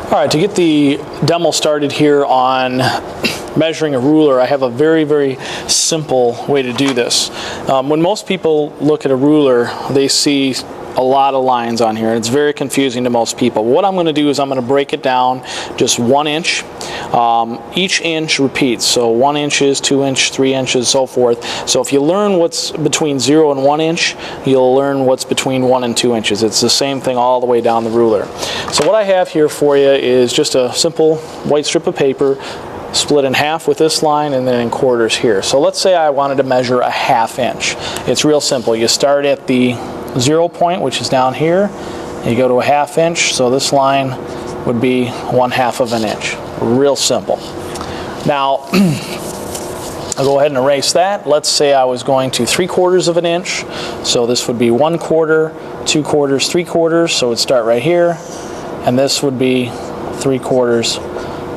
Alright, to get the demo started here on measuring a ruler, I have a very, very simple way to do this. When most people look at a ruler, they see a lot of lines on here, and it's very confusing to most people. What I'm going to do is I'm going to break it down just 1 inch. Each inch repeats, so 1 inches, 2 inches, 3 inches, so forth. So if you learn what's between 0 and 1 inch, you'll learn what's between 1 and 2 inches. It's the same thing all the way down the ruler. So what I have here for you is just a simple white strip of paper, split in half with this line and then in quarters here. So let's say I wanted to measure a 1/2 inch. It's real simple. You start at the 0 point, which is down here, you go to a 1/2 inch, so this line would be 1/2 of an inch. Real simple. Now I'll go ahead and erase that. Let's say I was going to 3/4 of an inch, so this would be 1/4, 2/4, 3/4, so it would start right here, and this would be 3/4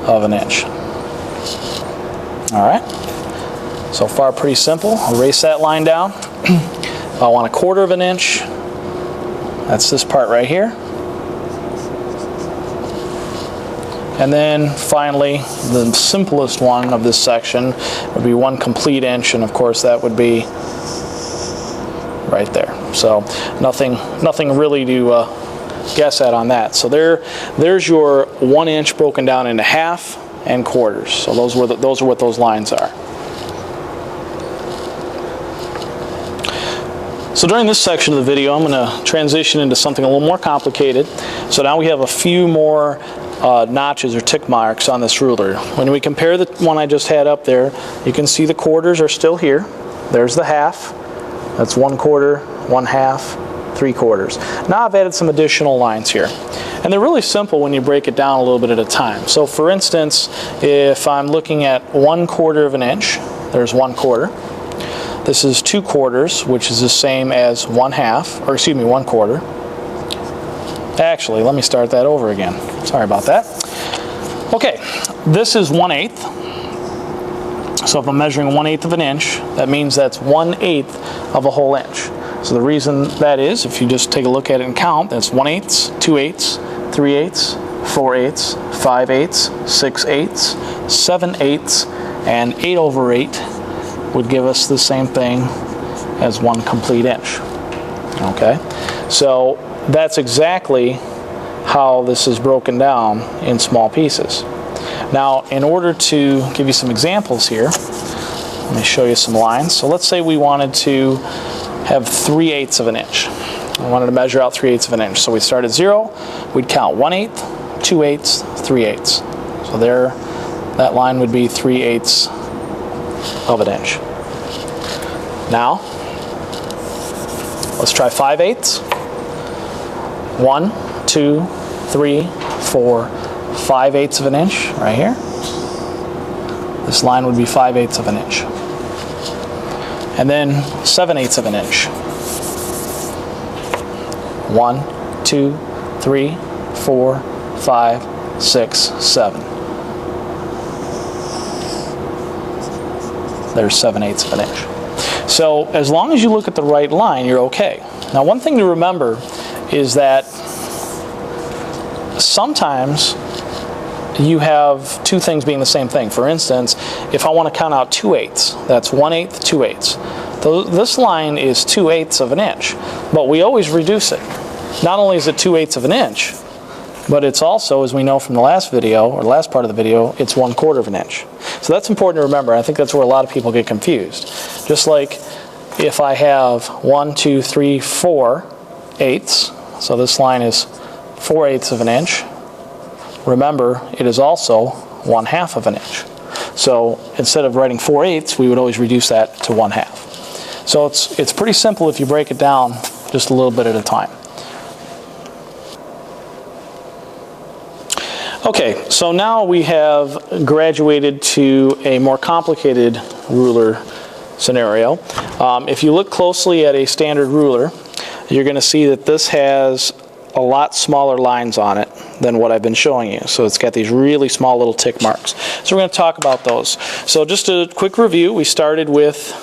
of an inch. Alright, so far pretty simple. I'll erase that line down. If I want 1/4 of an inch, that's this part right here. And then finally, the simplest one of this section would be 1 complete inch, and of course that would be right there. So nothing really to guess at on that. So there's your 1 inch broken down into half and quarters. So those are what those lines are. So during this section of the video, I'm going to transition into something a little more complicated. So now we have a few more notches or tick marks on this ruler. When we compare the one I just had up there, you can see the quarters are still here. There's the half. That's 1/4, 1/2, 3/4. Now I've added some additional lines here. And they're really simple when you break it down a little bit at a time. So for instance, if I'm looking at 1/4 of an inch, there's 1/4. This is 2/4, which is the same as 1/2, or excuse me, 1/4. Actually, let me start that over again. Sorry about that. Okay, this is 1/8. So if I'm measuring 1/8 of an inch, that means that's 1/8 of a whole inch. So the reason that is, if you just take a look at it and count, that's 1/8, 2/8, 3/8, 4/8, 5/8, 6/8, 7/8, and 8/8 would give us the same thing as 1 complete inch. Okay, so that's exactly how this is broken down in small pieces. Now, in order to give you some examples here, let me show you some lines. So let's say we wanted to have 3/8 of an inch. I wanted to measure out 3/8 of an inch. So we start at 0, we'd count 1/8, 2/8, 3/8. So there, that line would be 3/8 of an inch. Now, let's try 5/8. 1, 2, 3, 4, 5/8 of an inch right here. This line would be 5/8 of an inch. And then 7/8 of an inch. 1, 2, 3, 4, 5, 6, 7. There's 7/8 of an inch. So as long as you look at the right line, you're okay. Now, one thing to remember is that sometimes you have two things being the same thing. For instance, if I want to count out 2/8, that's 1/8, 2/8. This line is 2/8 of an inch, but we always reduce it. Not only is it 2/8 of an inch, but it's also, as we know from the last video, or the last part of the video, it's 1/4 of an inch. So that's important to remember. I think that's where a lot of people get confused. Just like if I have 1, 2, 3, 4/8, so this line is 4/8 of an inch. Remember, it is also 1/2 of an inch. So instead of writing 4/8, we would always reduce that to 1/2. So it's pretty simple if you break it down just a little bit at a time. Okay, so now we have graduated to a more complicated ruler scenario. If you look closely at a standard ruler, you're going to see that this has a lot smaller lines on it than what I've been showing you. So it's got these really small little tick marks. So we're going to talk about those. So just a quick review, we started with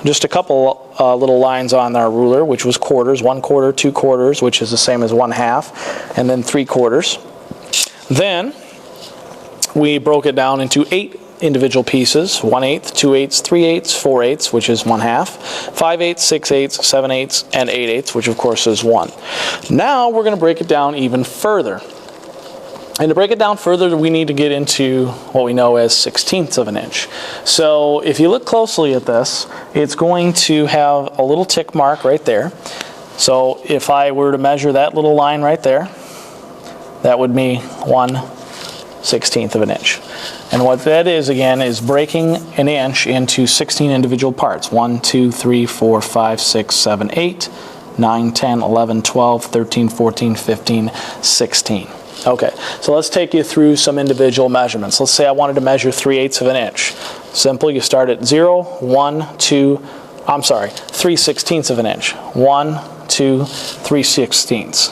just a couple little lines on our ruler, which was quarters, 1/4, 2/4, which is the same as 1/2, and then 3/4. Then we broke it down into 8 individual pieces: 1/8, 2/8, 3/8, 4/8, which is 1/2, 5/8, 6/8, 7/8, and 8/8, which of course is 1. Now we're going to break it down even further. And to break it down further, we need to get into what we know as 1/16ths of an inch. So if you look closely at this, it's going to have a little tick mark right there. So if I were to measure that little line right there, that would be 1/16th of an inch. And what that is, again, is breaking an inch into 16 individual parts. 1, 2, 3, 4, 5, 6, 7, 8, 9, 10, 11, 12, 13, 14, 15, 16. Okay, so let's take you through some individual measurements. Let's say I wanted to measure 3/8 of an inch. Simple, you start at 0, 1, 2, 3/16ths of an inch. 1, 2, 3/16ths.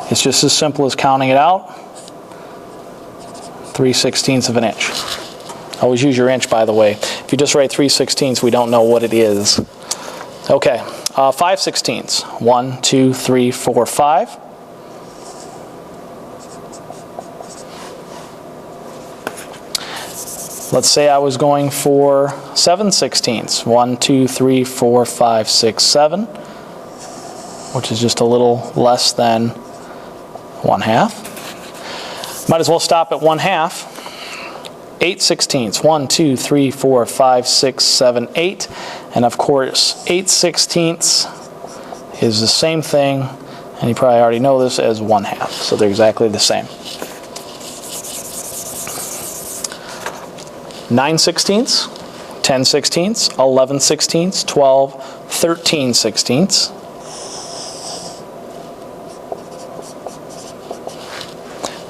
It's just as simple as counting it out. 3/16ths of an inch. Always use your inch, by the way. If you just write 3/16ths, we don't know what it is. Okay, 5/16ths. 1, 2, 3, 4, 5. Let's say I was going for 7/16ths. 1, 2, 3, 4, 5, 6, 7, which is just a little less than 1/2. Might as well stop at 1/2. 8/16ths. 1, 2, 3, 4, 5, 6, 7, 8. And of course, 8/16ths is the same thing, and you probably already know this, as 1/2. So they're exactly the same. 9/16ths, 10/16ths, 11/16ths, 12, 13/16ths.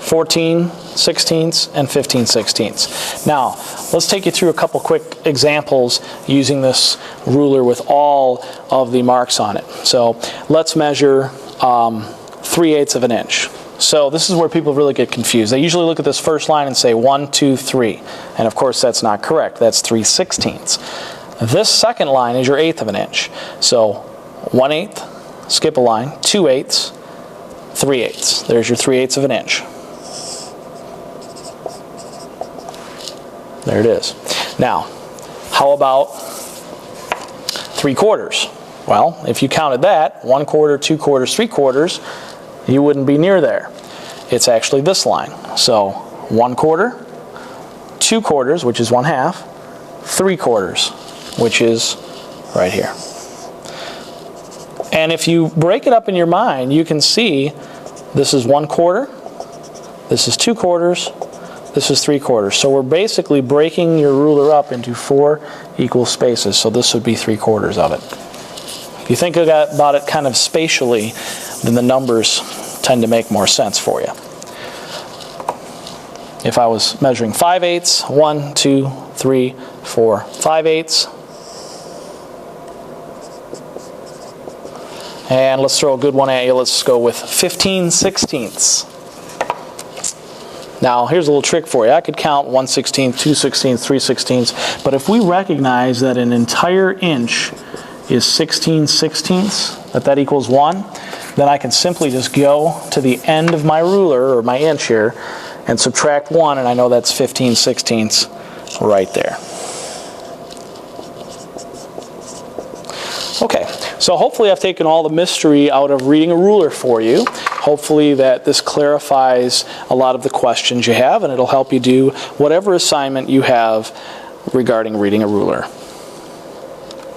14/16ths, and 15/16ths. Now, let's take you through a couple quick examples using this ruler with all of the marks on it. So let's measure 3/8 of an inch. So this is where people really get confused. They usually look at this first line and say 1, 2, 3. And of course that's not correct. That's 3/16ths. This second line is your 1/8 of an inch. So 1/8, skip a line, 2/8, 3/8. There's your 3/8 of an inch. There it is. Now, how about 3/4? Well, if you counted that, 1/4, 2/4, 3/4, you wouldn't be near there. It's actually this line. So 1/4, 2/4, which is 1/2, 3/4, which is right here. And if you break it up in your mind, you can see this is 1/4, this is 2/4, this is 3/4. So we're basically breaking your ruler up into 4 equal spaces. So this would be 3/4 of it. If you think about it kind of spatially, then the numbers tend to make more sense for you. If I was measuring 5/8, 1, 2, 3, 4, 5/8. And let's throw a good one at you. Let's go with 15/16ths. Now, here's a little trick for you. I could count 1/16, 2/16, 3/16, but if we recognize that an entire inch is 16/16, that equals 1, then I can simply just go to the end of my ruler, or my inch here, and subtract 1, and I know that's 15/16 right there. Okay, so hopefully I've taken all the mystery out of reading a ruler for you. Hopefully that this clarifies a lot of the questions you have, and it'll help you do whatever assignment you have regarding reading a ruler.